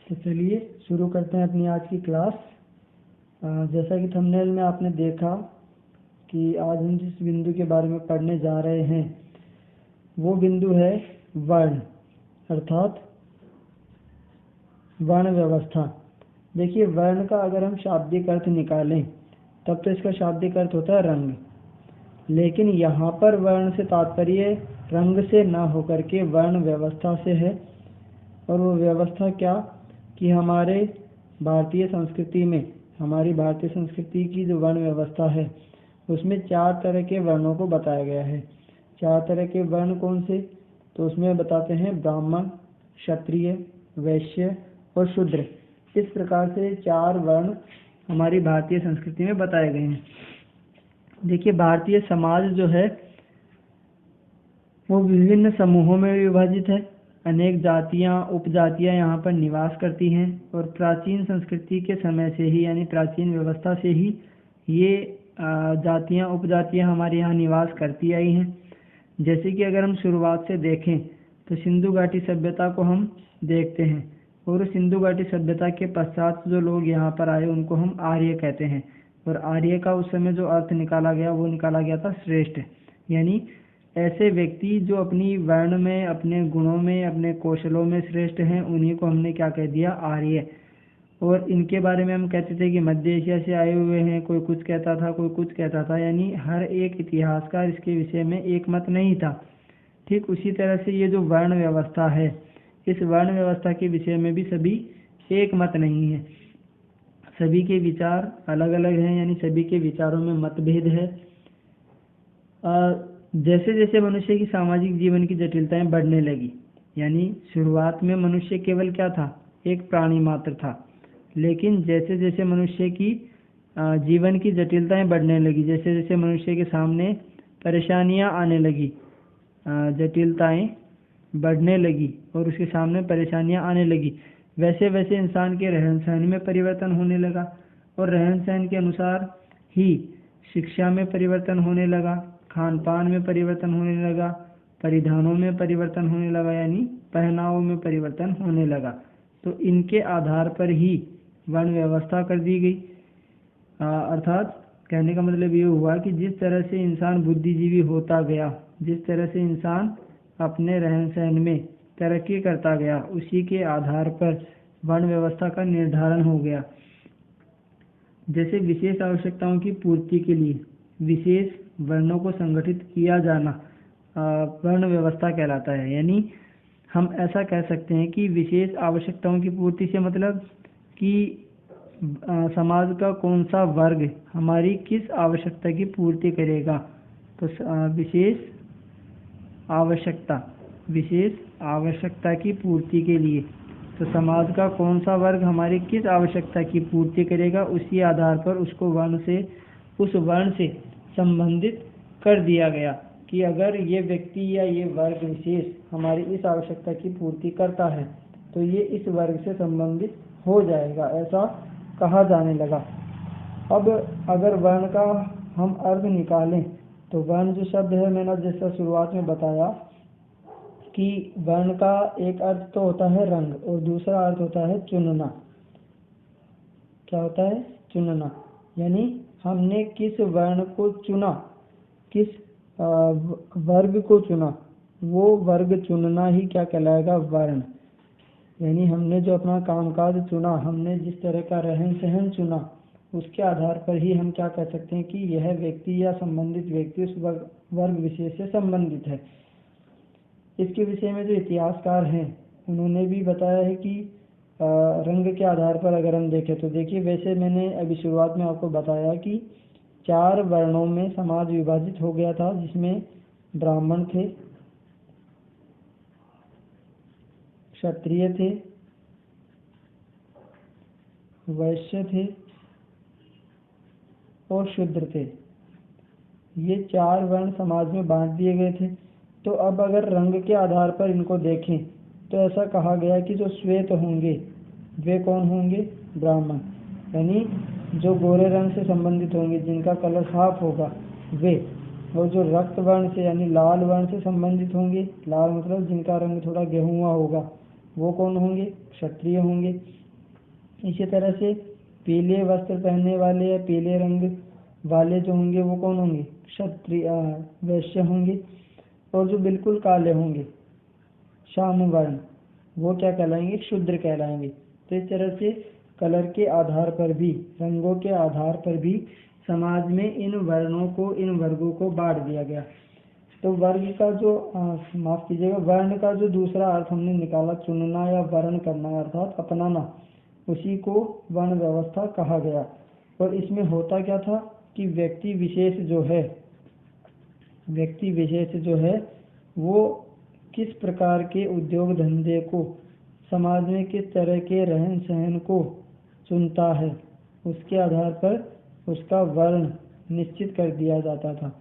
तो चलिए शुरू करते हैं अपनी आज की क्लास। जैसा कि थंबनेल में आपने देखा कि आज हम जिस बिंदु के बारे में पढ़ने जा रहे हैं वो बिंदु है वर्ण, अर्थात वर्ण व्यवस्था। देखिए, वर्ण का अगर हम शाब्दिक अर्थ निकालें तब तो इसका शाब्दिक अर्थ होता है रंग, लेकिन यहाँ पर वर्ण से तात्पर्य रंग से न होकर के वर्ण व्यवस्था से है। और वो व्यवस्था क्या कि हमारे भारतीय संस्कृति में, हमारी भारतीय संस्कृति की जो वर्ण व्यवस्था है उसमें 4 तरह के वर्णों को बताया गया है। 4 तरह के वर्ण कौन से? तो उसमें बताते हैं ब्राह्मण, क्षत्रिय, वैश्य और शूद्र। इस प्रकार से 4 वर्ण हमारी भारतीय संस्कृति में बताए गए हैं। देखिए, भारतीय समाज जो है वो विभिन्न समूहों में विभाजित है। अनेक जातियां, उपजातियां यहाँ पर निवास करती हैं और प्राचीन संस्कृति के समय से ही, यानी प्राचीन व्यवस्था से ही ये जातियां, उपजातियां हमारे यहाँ निवास करती आई हैं। जैसे कि अगर हम शुरुआत से देखें तो सिंधु घाटी सभ्यता को हम देखते हैं, और सिंधु घाटी सभ्यता के पश्चात जो लोग यहाँ पर आए उनको हम आर्य कहते हैं। और आर्य का उस समय जो अर्थ निकाला गया वो निकाला गया था श्रेष्ठ, यानी ऐसे व्यक्ति जो अपनी वर्ण में, अपने गुणों में, अपने कौशलों में श्रेष्ठ हैं, उन्हीं को हमने क्या कह दिया? आर्य। और इनके बारे में हम कहते थे कि मध्य एशिया से आए हुए हैं। कोई कुछ कहता था, कोई कुछ कहता था, यानी हर एक इतिहासकार इसके विषय में एक मत नहीं था। ठीक उसी तरह से ये जो वर्ण व्यवस्था है, इस वर्ण व्यवस्था के विषय में भी सभी एक मत नहीं है। सभी के विचार अलग अलग हैं, यानी सभी के विचारों में मतभेद है। जैसे जैसे मनुष्य की सामाजिक जीवन की जटिलताएं बढ़ने लगी, यानी शुरुआत में मनुष्य केवल क्या था? एक प्राणी मात्र था। लेकिन जैसे जैसे मनुष्य की जीवन की जटिलताएं बढ़ने लगी, जैसे जैसे मनुष्य के सामने परेशानियां आने लगी, जटिलताएं बढ़ने लगी और उसके सामने परेशानियां आने लगी, वैसे वैसे इंसान के रहन सहन में परिवर्तन होने लगा। और रहन सहन के अनुसार ही शिक्षा में परिवर्तन होने लगा, खान पान में परिवर्तन होने लगा, परिधानों में परिवर्तन होने लगा, यानी पहनावों में परिवर्तन होने लगा। तो इनके आधार पर ही वर्ण व्यवस्था कर दी गई। अर्थात कहने का मतलब ये हुआ कि जिस तरह से इंसान बुद्धिजीवी होता गया, जिस तरह से इंसान अपने रहन सहन में तरक्की करता गया, उसी के आधार पर वर्ण व्यवस्था का निर्धारण हो गया। जैसे विशेष आवश्यकताओं की पूर्ति के लिए विशेष वर्णों को संगठित किया जाना वर्ण व्यवस्था कहलाता है। यानी हम ऐसा कह सकते हैं कि विशेष आवश्यकताओं की पूर्ति से मतलब कि समाज का कौन सा वर्ग हमारी किस आवश्यकता की पूर्ति करेगा। तो विशेष आवश्यकता की पूर्ति के लिए तो समाज का कौन सा वर्ग हमारी किस आवश्यकता की पूर्ति करेगा, उसी आधार पर उसको उस वर्ण से संबंधित कर दिया गया कि अगर ये व्यक्ति या ये वर्ग विशेष हमारी इस आवश्यकता की पूर्ति करता है तो ये इस वर्ग से संबंधित हो जाएगा, ऐसा कहा जाने लगा। अब अगर वर्ण का हम अर्थ निकालें तो वर्ण जो शब्द है, मैंने जैसा शुरुआत में बताया कि वर्ण का एक अर्थ तो होता है रंग और दूसरा अर्थ होता है चुनना। क्या होता है? चुनना। यानी हमने किस वर्ण को चुना, किस वर्ग को चुना, वो वर्ग चुनना ही क्या कहलाएगा? वर्ण। यानी हमने जो अपना कामकाज चुना, हमने जिस तरह का रहन सहन चुना, उसके आधार पर ही हम क्या कह सकते हैं कि यह व्यक्ति या संबंधित व्यक्ति उस वर्ग विशेष से संबंधित है। इसके विषय में जो इतिहासकार हैं उन्होंने भी बताया है कि रंग के आधार पर अगर हम देखें तो देखिए, वैसे मैंने अभी शुरुआत में आपको बताया कि 4 वर्णों में समाज विभाजित हो गया था, जिसमें ब्राह्मण थे, क्षत्रिय थे, वैश्य थे और शूद्र थे। ये 4 वर्ण समाज में बांट दिए गए थे। तो अब अगर रंग के आधार पर इनको देखें तो ऐसा कहा गया कि जो श्वेत होंगे वे कौन होंगे? ब्राह्मण। यानी जो गोरे रंग से संबंधित होंगे, जिनका कलर साफ होगा, वे। और जो रक्त वर्ण से यानी लाल वर्ण से संबंधित होंगे, लाल मतलब जिनका रंग थोड़ा गेहुआ होगा, वो कौन होंगे? क्षत्रिय होंगे। इसी तरह से पीले वस्त्र पहनने वाले या पीले रंग वाले जो होंगे वो कौन होंगे? क्षत्रिय वैश्य होंगे। और जो बिल्कुल काले होंगे श्याम वर्ण, वो क्या कहलाएंगे? शूद्र कहलाएंगे। तो इस तरह से कलर के आधार पर भी, रंगों के आधार पर भी समाज में इन वर्णों को, इन वर्गों को बांट दिया गया। तो वर्ग का जो माफ कीजिएगा, वर्ण का जो दूसरा अर्थ हमने निकाला, चुनना या वर्ण करना अर्थात अपनाना, उसी को वर्ण व्यवस्था कहा गया। और इसमें होता क्या था कि व्यक्ति विशेष जो है वो किस प्रकार के उद्योग धंधे को, समाज में किस तरह के रहन सहन को चुनता है, उसके आधार पर उसका वर्ण निश्चित कर दिया जाता था।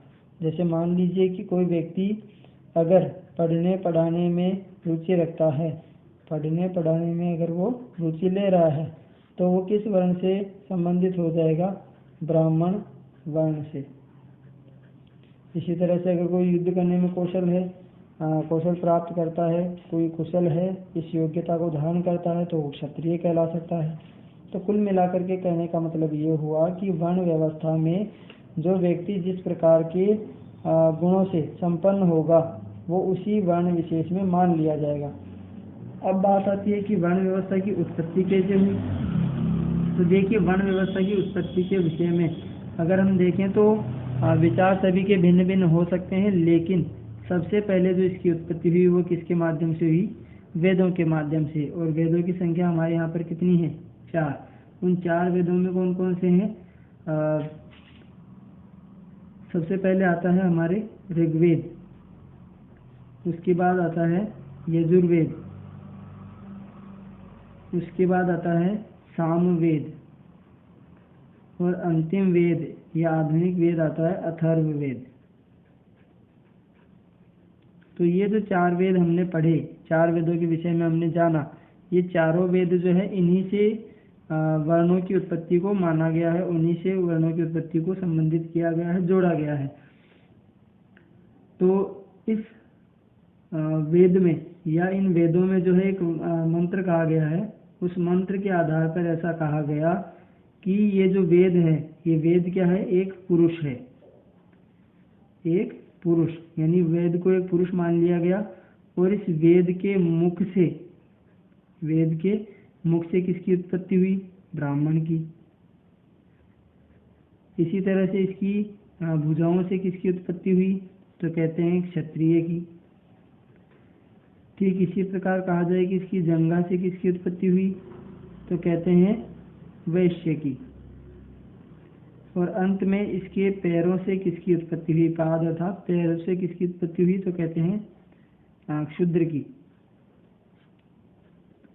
जैसे मान लीजिए कि कोई व्यक्ति अगर पढ़ने पढ़ाने में रुचि रखता है, पढ़ने पढ़ाने में अगर वो रुचि ले रहा है, तो वो किस वर्ण से संबंधित हो जाएगा? ब्राह्मण वर्ण से। इसी तरह से अगर कोई युद्ध करने में कौशल प्राप्त करता है, कोई कुशल है, इस योग्यता को धारण करता है, तो वो क्षत्रिय कहला सकता है। तो कुल मिलाकर के कहने का मतलब ये हुआ कि वर्ण व्यवस्था में जो व्यक्ति जिस प्रकार के गुणों से संपन्न होगा, वो उसी वर्ण विशेष में मान लिया जाएगा। अब बात आती है कि वर्ण व्यवस्था की उत्पत्ति कैसे हुई। तो देखिए, वर्ण व्यवस्था की उत्पत्ति के विषय में अगर हम देखें तो विचार सभी के भिन्न भिन्न हो सकते हैं, लेकिन सबसे पहले जो इसकी उत्पत्ति हुई वो किसके माध्यम से हुई? वेदों के माध्यम से। और वेदों की संख्या हमारे यहाँ पर कितनी है? 4। उन 4 वेदों में कौन कौन से हैं? सबसे पहले आता है हमारे ऋग्वेद, उसके बाद आता है यजुर्वेद, उसके बाद आता है सामवेद, और अंतिम वेद या आधुनिक वेद आता है अथर्ववेद। तो ये जो 4 वेद हमने पढ़े, 4 वेदों के विषय में हमने जाना, ये चारों वेद जो है इन्हीं से वर्णों की उत्पत्ति को माना गया है, उन्हीं से वर्णों की उत्पत्ति को संबंधित किया गया है, जोड़ा गया है। तो इस वेद में या इन वेदों में जो है एक मंत्र कहा गया है, उस मंत्र के आधार पर ऐसा कहा गया कि ये जो वेद है, ये वेद क्या है? एक पुरुष है, एक पुरुष, यानी वेद को एक पुरुष मान लिया गया। और इस वेद के मुख से किसकी उत्पत्ति हुई? ब्राह्मण की। इसी तरह से इसकी भुजाओं से किसकी उत्पत्ति हुई? तो कहते हैं क्षत्रिय की। ठीक इसी प्रकार कहा जाए कि इसकी जंघा से किसकी उत्पत्ति हुई? तो कहते हैं वैश्य की। और अंत में इसके पैरों से किसकी उत्पत्ति हुई? पाद अर्थात पैरों से किसकी उत्पत्ति हुई? तो कहते हैं शूद्र की।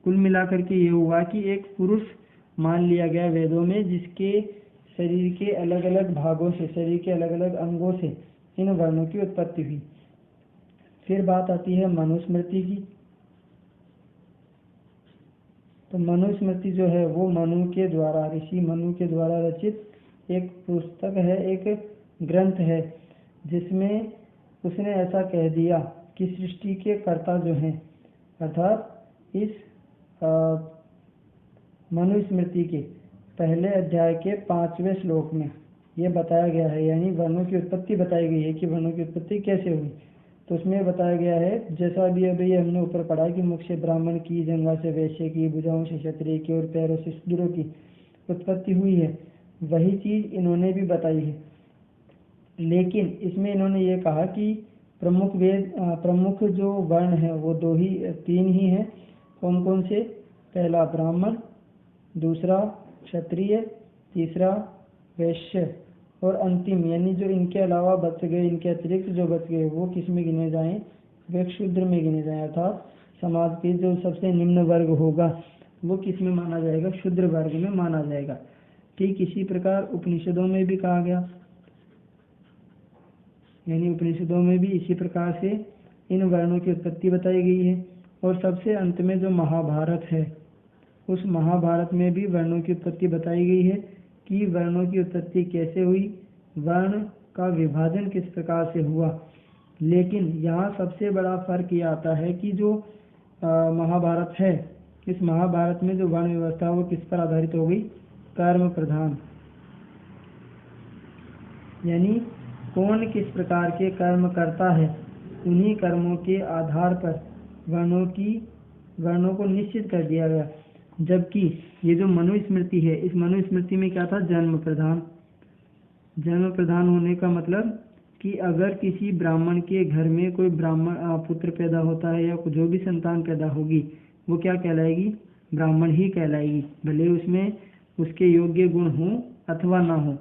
कुल मिलाकर के ये हुआ कि एक पुरुष मान लिया गया वेदों में, जिसके शरीर के अलग अलग भागों से, शरीर के अलग अलग अंगों से इन वर्णों की उत्पत्ति हुई। फिर बात आती है मनुस्मृति की। तो मनुस्मृति जो है वो ऋषि मनु के द्वारा रचित एक पुस्तक है, एक ग्रंथ है, जिसमें उसने ऐसा कह दिया कि सृष्टि के कर्ता जो हैं, अर्थात इस मनुस्मृति के पहले अध्याय के 5वें श्लोक में ये बताया गया है, यानी वर्णों की उत्पत्ति बताई गई है कि वर्णों की उत्पत्ति कैसे हुई। तो उसमें बताया गया है, जैसा भी अभी हमने ऊपर पढ़ा कि मुख से ब्राह्मण की, जंघा से वैश्य की, भुजाओं से क्षत्रिय की और पैरों से शूद्रों की उत्पत्ति हुई है, वही चीज इन्होंने भी बताई है। लेकिन इसमें इन्होंने ये कहा कि प्रमुख जो वर्ण है वो 3 ही हैं। कौन कौन से? पहला ब्राह्मण, दूसरा क्षत्रिय, तीसरा वैश्य, और अंतिम यानी जो इनके अलावा बच गए, इनके अतिरिक्त जो बच गए, वो किस में गिने जाएं? वे शूद्र में गिने जाएं। अर्थात समाज के जो सबसे निम्न वर्ग होगा वो किस में माना जाएगा? शूद्र वर्ग में माना जाएगा। ठीक इसी प्रकार उपनिषदों में भी कहा गया, यानी उपनिषदों में भी इसी प्रकार से इन वर्णों की उत्पत्ति बताई गई है। और सबसे अंत में जो महाभारत है, उस महाभारत में भी वर्णों की उत्पत्ति बताई गई है कि वर्णों की उत्पत्ति कैसे हुई, वर्ण का विभाजन किस प्रकार से हुआ। लेकिन यहाँ सबसे बड़ा फर्क ये आता है कि जो महाभारत है, इस महाभारत में जो वर्ण व्यवस्था वो किस पर आधारित हो गई? कर्म प्रधान। यानी कौन किस प्रकार के कर्म करता है, उन्हीं कर्मों के आधार पर वर्णों को निश्चित कर दिया गया। जबकि ये जो मनुस्मृति है, इस मनुस्मृति में क्या था? जन्म प्रधान। जन्म प्रधान होने का मतलब कि अगर किसी ब्राह्मण के घर में कोई ब्राह्मण पुत्र पैदा होता है या जो भी संतान पैदा होगी, वो क्या कहलाएगी? ब्राह्मण ही कहलाएगी, भले उसमें उसके योग्य गुण हो अथवा ना हो।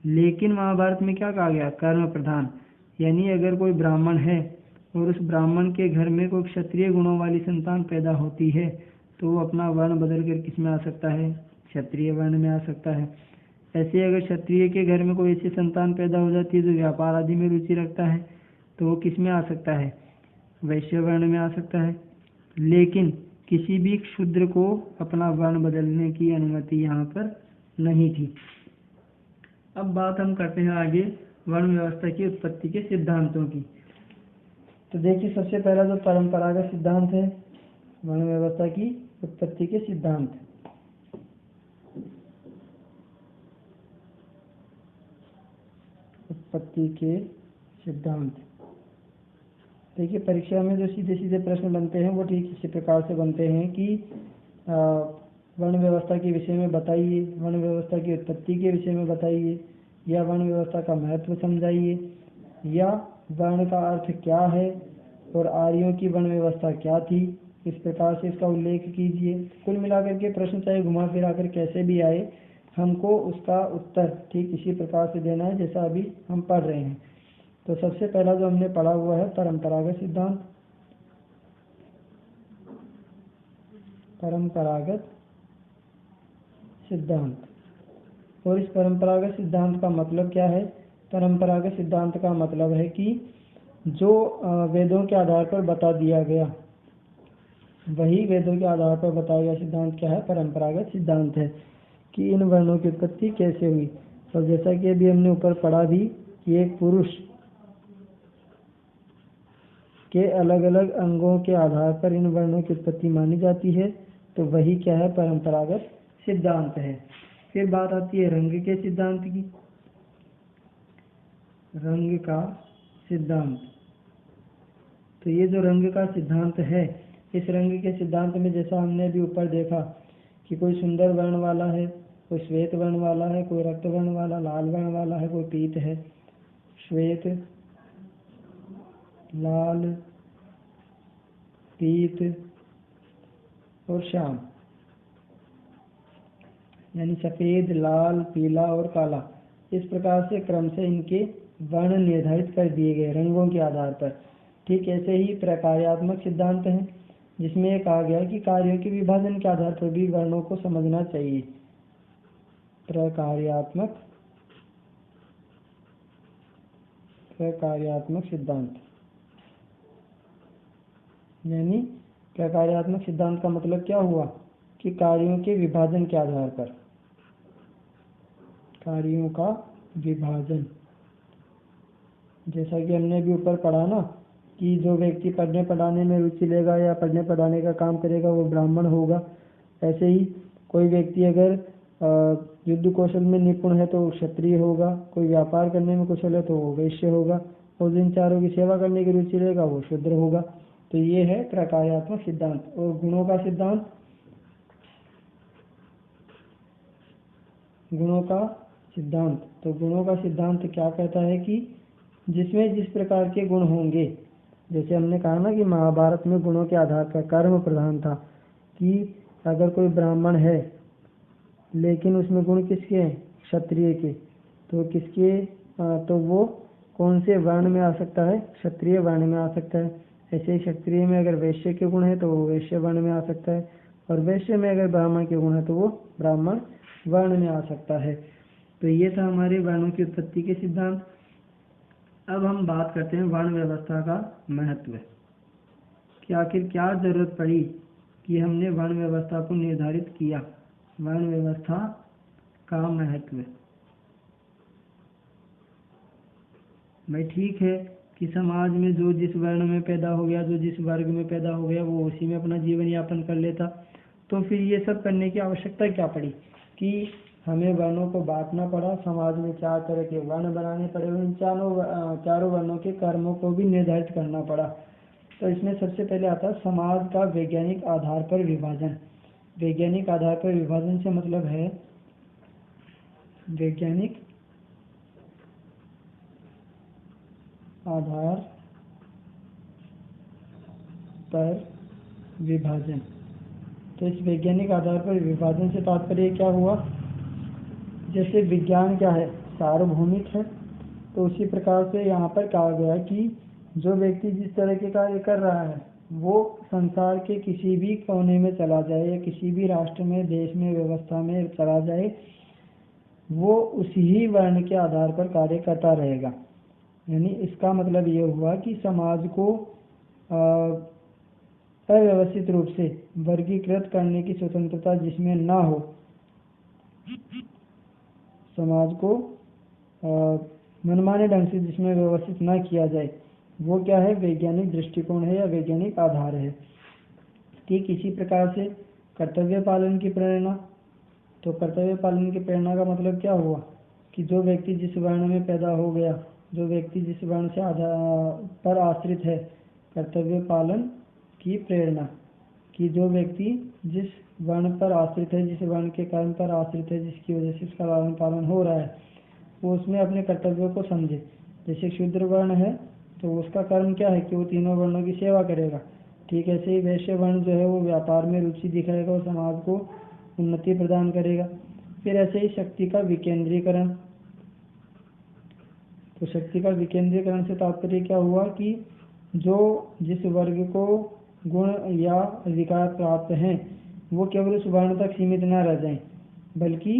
लेकिन महाभारत में क्या कहा गया? कर्म प्रधान। यानी अगर कोई ब्राह्मण है और उस ब्राह्मण के घर में कोई क्षत्रिय गुणों वाली संतान पैदा होती है, तो वो अपना वर्ण बदल कर किस में आ सकता है? क्षत्रिय वर्ण में आ सकता है। ऐसे अगर क्षत्रिय के घर में कोई ऐसी संतान पैदा हो जाती है जो व्यापार आदि में रुचि रखता है, तो वो किस में आ सकता है? वैश्य वर्ण में आ सकता है। लेकिन किसी भी क्षुद्र को अपना वर्ण बदलने की अनुमति यहाँ पर नहीं थी। अब बात हम करते हैं आगे वर्ण व्यवस्था की उत्पत्ति के सिद्धांतों की। तो देखिए, सबसे पहला जो परंपरागत सिद्धांत है वर्ण व्यवस्था की उत्पत्ति के सिद्धांत। उत्पत्ति के सिद्धांत देखिए, परीक्षा में जो सीधे सीधे प्रश्न बनते हैं वो ठीक इसी प्रकार से बनते हैं कि वर्ण व्यवस्था के विषय में बताइए, वर्ण व्यवस्था की उत्पत्ति के विषय में बताइए, या वर्ण व्यवस्था का महत्व समझाइए, या वर्ण का अर्थ क्या है और आर्यों की वर्ण व्यवस्था क्या थी, इस प्रकार से इसका उल्लेख कीजिए। कुल मिलाकर के प्रश्न चाहे घुमा फिरा कर कैसे भी आए, हमको उसका उत्तर ठीक इसी प्रकार से देना है जैसा अभी हम पढ़ रहे हैं। तो सबसे पहला जो हमने पढ़ा हुआ है परंपरागत सिद्धांत। परंपरागत सिद्धांत, और इस परंपरागत सिद्धांत का मतलब क्या है? परंपरागत सिद्धांत का मतलब है कि जो वेदों के आधार पर बता दिया गया, वही वेदों के आधार पर बताया गया सिद्धांत क्या है? परंपरागत सिद्धांत है कि इन वर्णों की उत्पत्ति कैसे हुई। और जैसा कि अभी हमने ऊपर पढ़ा भी कि एक पुरुष के अलग अलग अंगों के आधार पर इन वर्णों की उत्पत्ति मानी जाती है, तो वही क्या है? परंपरागत सिद्धांत है। फिर बात आती है रंग के सिद्धांत की। रंग का सिद्धांत, तो ये जो रंग का सिद्धांत है, इस रंग के सिद्धांत में जैसा हमने भी ऊपर देखा कि कोई सुंदर वर्ण वाला है, कोई श्वेत वर्ण वाला है, कोई रक्त वर्ण वाला, लाल वर्ण वाला है, कोई पीत है। श्वेत, लाल, पीत और श्याम, यानी सफेद, लाल, पीला और काला, इस प्रकार से क्रम से इनके वर्ण निर्धारित कर दिए गए रंगों के आधार पर। ठीक ऐसे ही प्रकार्यात्मक सिद्धांत है, जिसमें यह कहा गया कि कार्यों के विभाजन के आधार पर भी वर्णों को समझना चाहिए। प्रकार्यात्मक सिद्धांत, यानी प्रकार्यात्मक सिद्धांत का मतलब क्या हुआ कि कार्यों के विभाजन के आधार पर, कार्यों का विभाजन, जैसा कि हमने भी ऊपर पढ़ा ना कि जो व्यक्ति पढ़ने पढ़ाने में रुचि लेगा या पढ़ने पढ़ाने का काम करेगा वो ब्राह्मण होगा। ऐसे ही कोई व्यक्ति अगर युद्ध कौशल में निपुण है तो वो क्षत्रिय होगा, कोई व्यापार करने में कुशल है तो वो वैश्य होगा, और जिन चारों की सेवा करने की रुचि लेगा वो शूद्र होगा। तो ये है प्रकार्यात्मक सिद्धांत। और गुणों का सिद्धांत, गुणों का सिद्धांत, तो गुणों का सिद्धांत क्या कहता है कि जिसमें जिस प्रकार के गुण होंगे, जैसे हमने कहा ना कि महाभारत में गुणों के आधार पर कर्म प्रधान था, कि अगर कोई ब्राह्मण है लेकिन उसमें गुण किसके हैं? क्षत्रिय के, तो तो वो कौन से वर्ण में आ सकता है? क्षत्रिय वर्ण में आ सकता है। ऐसे ही क्षत्रिय में अगर वैश्य के गुण है तो वो वैश्य वर्ण में आ सकता है, और वैश्य में अगर ब्राह्मण के गुण है तो वो ब्राह्मण वर्ण में आ सकता है। तो ये था हमारे वर्णों की उत्पत्ति के सिद्धांत। अब हम बात करते हैं वर्ण व्यवस्था का महत्व, कि आखिर क्या जरूरत पड़ी कि हमने वर्ण व्यवस्था को निर्धारित किया। वर्ण व्यवस्था का महत्व, भाई ठीक है कि समाज में जो जिस वर्ण में पैदा हो गया, जो जिस वर्ग में पैदा हो गया, वो उसी में अपना जीवन यापन कर लेता। तो फिर ये सब करने की आवश्यकता क्या पड़ी कि हमें वर्णों को बांटना पड़ा, समाज में 4 तरह के वर्ण बनाने पड़े, उन चारों वर्णों के कर्मों को भी निर्धारित करना पड़ा। तो इसमें सबसे पहले आता है समाज का वैज्ञानिक आधार पर विभाजन। वैज्ञानिक आधार पर विभाजन से मतलब है वैज्ञानिक आधार पर विभाजन। तो इस वैज्ञानिक आधार पर विभाजन से तात्पर्य क्या हुआ, जैसे विज्ञान क्या है, सार्वभौमिक है, तो उसी प्रकार से यहाँ पर कहा गया कि जो व्यक्ति जिस तरह के कार्य कर रहा है वो संसार के किसी भी कोने में चला जाए या किसी भी राष्ट्र में, देश में, व्यवस्था में चला जाए, वो उसी ही वर्ण के आधार पर कार्य करता रहेगा। यानी इसका मतलब ये हुआ कि समाज को अव्यवस्थित रूप से वर्गीकृत करने की स्वतंत्रता जिसमें ना हो, समाज को मनमाने ढंग से जिसमें व्यवस्थित ना किया जाए, वो क्या है, वैज्ञानिक दृष्टिकोण है या वैज्ञानिक आधार है। ठीक इसी प्रकार से कर्तव्य पालन की प्रेरणा। तो कर्तव्य पालन की प्रेरणा का मतलब क्या हुआ कि जो व्यक्ति जिस वर्ण में पैदा हो गया, जो व्यक्ति जिस वर्ण से पर आश्रित है, कर्तव्य पालन की प्रेरणा कि जो व्यक्ति जिस वर्ण पर आश्रित है, जिस वर्ण के कर्म पर आश्रित है, जिसकी वजह से उसका लालन पालन हो रहा है, वो उसमें अपने कर्तव्यों को समझे। जैसे शूद्र वर्ण है तो उसका कर्म क्या है कि वो तीनों वर्णों की सेवा करेगा। ठीक ऐसे ही वैश्य वर्ण जो है वो व्यापार में रुचि दिखाएगा और समाज को उन्नति प्रदान करेगा। फिर ऐसे ही शक्ति का विकेंद्रीकरण। तो शक्ति का विकेंद्रीकरण से तात्पर्य क्या हुआ कि जो जिस वर्ग को गुण या अधिकार प्राप्त हैं वो केवल उस वर्ण तक सीमित न रह जाएं, बल्कि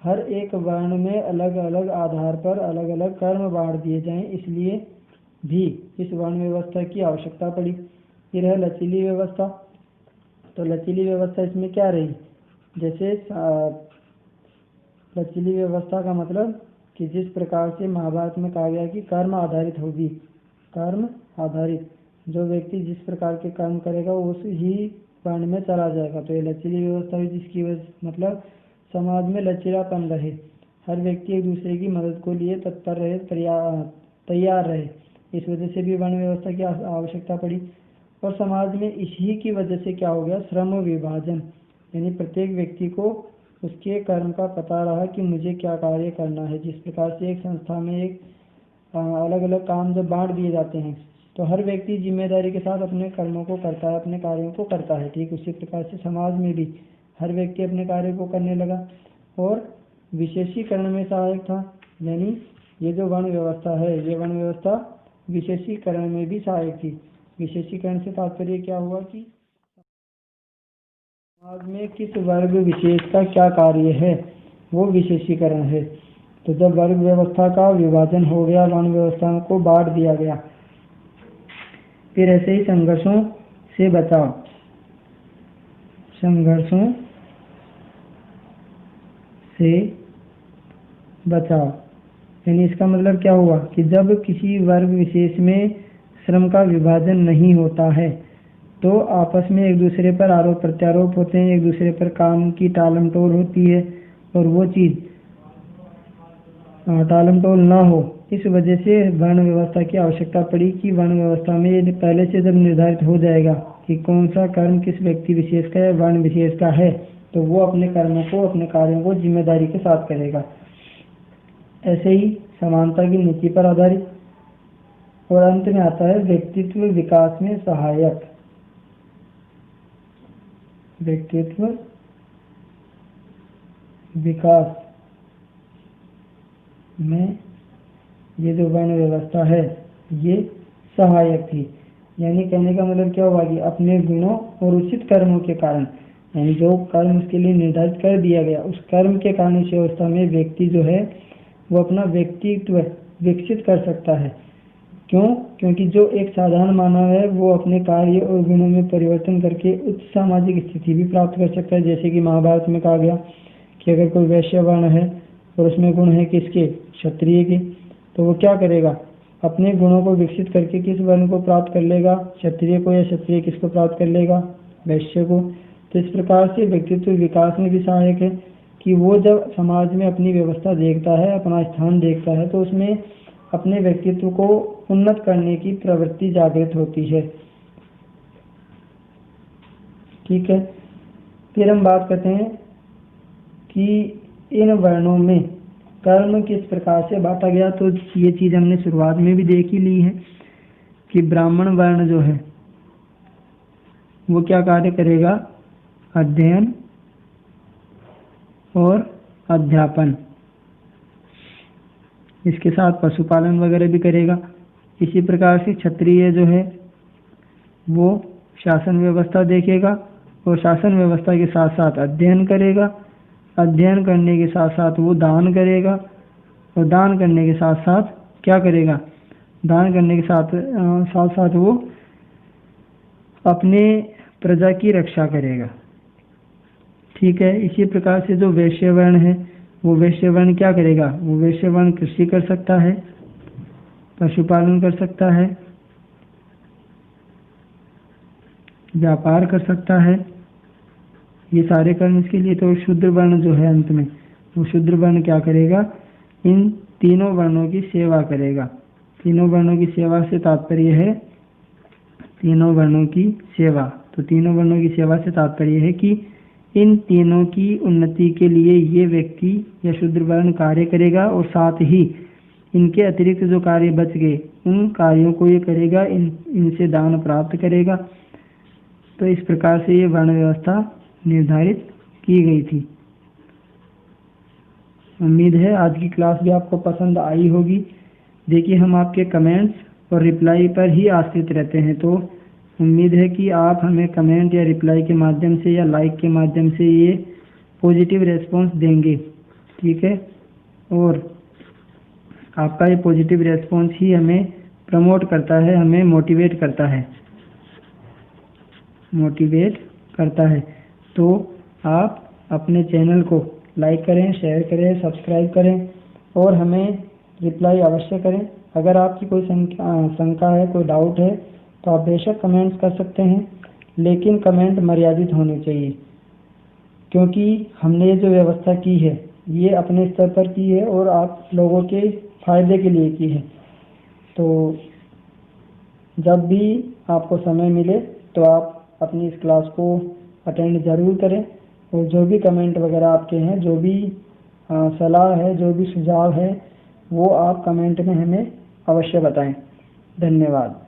हर एक वर्ण में अलग अलग आधार पर अलग अलग कर्म बांट दिए जाएं। इसलिए भी इस वर्ण व्यवस्था की आवश्यकता पड़ी। फिर है लचीली व्यवस्था। तो लचीली व्यवस्था इसमें क्या रही, जैसे लचीली व्यवस्था का मतलब कि जिस प्रकार से महाभारत में कहा गया कि कर्म आधारित होगी, कर्म आधारित, जो व्यक्ति जिस प्रकार के कर्म करेगा वो उस ही वर्ण में चला जाएगा। तो ये लचीली व्यवस्था हुई, जिसकी वजह मतलब समाज में लचीलापन रहे, हर व्यक्ति एक दूसरे की मदद को लिए तत्पर रहे, तैयार रहे। इस वजह से भी वर्ण व्यवस्था की आवश्यकता पड़ी। और समाज में इसी की वजह से क्या हो गया, श्रम विभाजन, यानी प्रत्येक व्यक्ति को उसके कर्म का पता रहा कि मुझे क्या कार्य करना है। जिस प्रकार से एक संस्था में एक अलग अलग काम जब बांट दिए जाते हैं तो हर व्यक्ति जिम्मेदारी के साथ अपने कर्मों को करता है, अपने कार्यों को करता है। ठीक उसी प्रकार से समाज में भी हर व्यक्ति अपने कार्य को करने लगा और विशेषीकरण में सहायक था। यानी ये जो वर्ण व्यवस्था है, ये वर्ण व्यवस्था विशेषीकरण में भी सहायक थी। विशेषीकरण से तात्पर्य क्या हुआ कि समाज में किस वर्ग विशेष का क्या कार्य है, वो विशेषीकरण है। तो जब वर्ग व्यवस्था का विभाजन हो गया, वर्ण व्यवस्था को बांट दिया गया। फिर ऐसे ही संघर्षों से बचाव। संघर्षों से बचाव यानी इसका मतलब क्या हुआ कि जब किसी वर्ग विशेष में श्रम का विभाजन नहीं होता है तो आपस में एक दूसरे पर आरोप प्रत्यारोप होते हैं, एक दूसरे पर काम की टालमटोल होती है और वो चीज़ टालमटोल ना हो, इस वजह से वर्ण व्यवस्था की आवश्यकता पड़ी कि वर्ण व्यवस्था में पहले से जब निर्धारित हो जाएगा कि कौन सा कर्म किस व्यक्ति विशेष का है, वर्ण विशेष का है, तो वो अपने कर्मों को, अपने कार्यों को जिम्मेदारी के साथ करेगा। ऐसे ही समानता की नीति पर आधारित। और अंत में आता है व्यक्तित्व विकास में सहायक। व्यक्तित्व विकास में ये जो वर्ण व्यवस्था है ये सहायक थी। यानी कहने का मतलब क्या हुआ कि अपने गुणों और उचित कर्मों के कारण, यानी जो कर्म उसके लिए निर्धारित कर दिया गया, उस कर्म के कारण इस व्यवस्था में व्यक्ति जो है वो अपना व्यक्तित्व विकसित कर सकता है। क्यों? क्योंकि जो एक साधारण मानव है वो अपने कार्य और गुणों में परिवर्तन करके उच्च सामाजिक स्थिति भी प्राप्त कर सकता है। जैसे कि महाभारत में कहा गया कि अगर कोई वैश्य वर्ण है और उसमें गुण है किसके, क्षत्रिय के, तो वो क्या करेगा, अपने गुणों को विकसित करके किस वर्ण को प्राप्त कर लेगा, क्षत्रिय को, या क्षत्रिय किसको प्राप्त कर लेगा, वैश्य को। तो इस प्रकार से व्यक्तित्व विकास में भी सहायक है कि वो जब समाज में अपनी व्यवस्था देखता है, अपना स्थान देखता है, तो उसमें अपने व्यक्तित्व को उन्नत करने की प्रवृत्ति जागृत होती है। ठीक है, फिर हम बात करते हैं कि इन वर्णों में कर्म किस प्रकार से बांटा गया। तो ये चीज हमने शुरुआत में भी देख ही ली है कि ब्राह्मण वर्ण जो है वो क्या कार्य करेगा, अध्ययन और अध्यापन, इसके साथ पशुपालन वगैरह भी करेगा। इसी प्रकार से क्षत्रिय जो है वो शासन व्यवस्था देखेगा और शासन व्यवस्था के साथ साथ अध्ययन करेगा, अध्ययन करने के साथ साथ वो दान करेगा और दान करने के साथ साथ क्या करेगा, दान करने के साथ साथ वो अपने प्रजा की रक्षा करेगा। ठीक है, इसी प्रकार से जो वैश्य वर्ण है वो वैश्य वर्ण क्या करेगा, वो वैश्य वर्ण कृषि कर सकता है, पशुपालन कर सकता है, व्यापार कर सकता है, ये सारे कर्म इसके लिए। तो शूद्र वर्ण जो है अंत में, वो शूद्र वर्ण क्या करेगा, इन तीनों वर्णों की सेवा करेगा। तीनों वर्णों की सेवा से तात्पर्य है तीनों वर्णों की सेवा। तो तीनों वर्णों की सेवा से तात्पर्य है कि इन तीनों की उन्नति के लिए ये व्यक्ति या शूद्र वर्ण कार्य करेगा और साथ ही इनके अतिरिक्त जो कार्य बच गए उन कार्यों को ये करेगा, इनसे दान प्राप्त करेगा। तो इस प्रकार से ये वर्ण व्यवस्था निर्धारित की गई थी। उम्मीद है आज की क्लास भी आपको पसंद आई होगी। देखिए, हम आपके कमेंट्स और रिप्लाई पर ही आश्रित रहते हैं, तो उम्मीद है कि आप हमें कमेंट या रिप्लाई के माध्यम से या लाइक के माध्यम से ये पॉजिटिव रेस्पॉन्स देंगे। ठीक है, और आपका ये पॉजिटिव रेस्पॉन्स ही हमें प्रमोट करता है, हमें मोटिवेट करता है। तो आप अपने चैनल को लाइक करें, शेयर करें, सब्सक्राइब करें और हमें रिप्लाई अवश्य करें। अगर आपकी कोई शंका है, कोई डाउट है, तो आप बेशक कमेंट्स कर सकते हैं, लेकिन कमेंट मर्यादित होने चाहिए, क्योंकि हमने ये जो व्यवस्था की है ये अपने स्तर पर की है और आप लोगों के फायदे के लिए की है। तो जब भी आपको समय मिले तो आप अपनी इस क्लास को अटेंड ज़रूर करें और जो भी कमेंट वगैरह आपके हैं, जो भी सलाह है, जो भी सुझाव है, वो आप कमेंट में हमें अवश्य बताएं। धन्यवाद।